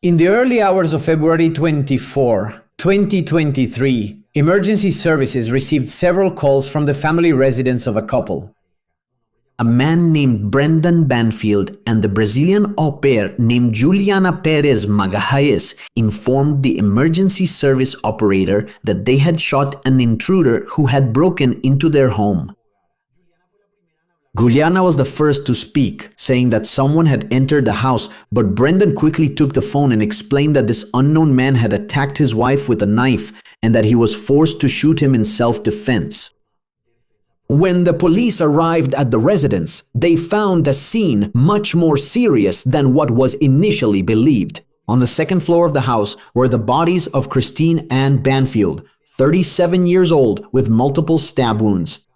In the early hours of February 24, 2023, emergency services received several calls from the family residence of a couple. A man named Brendan Banfield and the Brazilian au pair named Juliana Perez Magalhães informed the emergency service operator that they had shot an intruder who had broken into their home. Juliana was the first to speak, saying that someone had entered the house, but Brendan quickly took the phone and explained that this unknown man had attacked his wife with a knife and that he was forced to shoot him in self-defense. When the police arrived at the residence, they found a scene much more serious than what was initially believed. On the second floor of the house were the bodies of Christine Ann Banfield, 37 years old, with multiple stab wounds,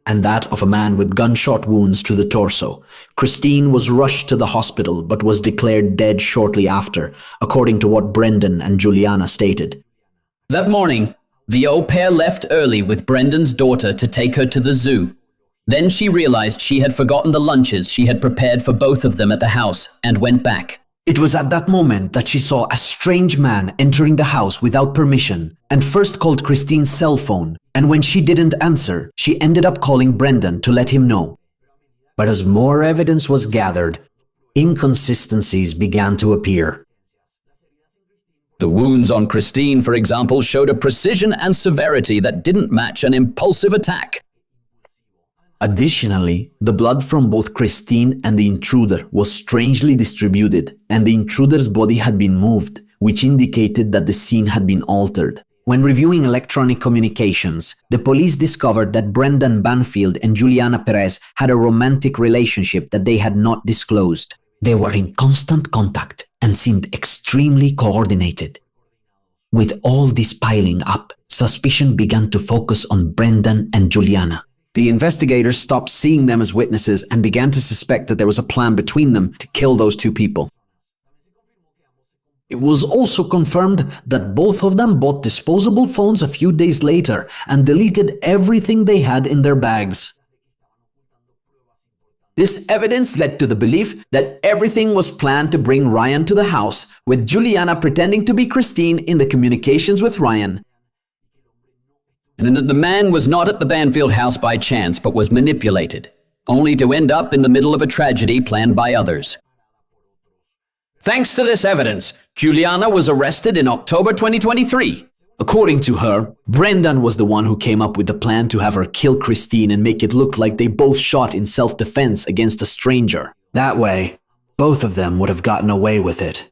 and that of a man with gunshot wounds to the torso. Christine was rushed to the hospital but was declared dead shortly after, according to what Brendan and Juliana stated. That morning, the au pair left early with Brendan's daughter to take her to the zoo. Then she realized she had forgotten the lunches she had prepared for both of them at the house and went back. It was at that moment that she saw a strange man entering the house without permission and first called Christine's cell phone, and when she didn't answer, she ended up calling Brendan to let him know. But as more evidence was gathered, inconsistencies began to appear. The wounds on Christine, for example, showed a precision and severity that didn't match an impulsive attack. Additionally, the blood from both Christine and the intruder was strangely distributed, and the intruder's body had been moved, which indicated that the scene had been altered. When reviewing electronic communications, the police discovered that Brendan Banfield and Juliana Perez had a romantic relationship that they had not disclosed. They were in constant contact and seemed extremely coordinated. With all this piling up, suspicion began to focus on Brendan and Juliana. The investigators stopped seeing them as witnesses and began to suspect that there was a plan between them to kill those two people. It was also confirmed that both of them bought disposable phones a few days later and deleted everything they had in their bags. This evidence led to the belief that everything was planned to bring Ryan to the house, with Juliana pretending to be Christine in the communications with Ryan. And that the man was not at the Banfield house by chance, but was manipulated, only to end up in the middle of a tragedy planned by others. Thanks to this evidence, Juliana was arrested in October 2023. According to her, Brendan was the one who came up with the plan to have her kill Christine and make it look like they both shot in self-defense against a stranger. That way, both of them would have gotten away with it.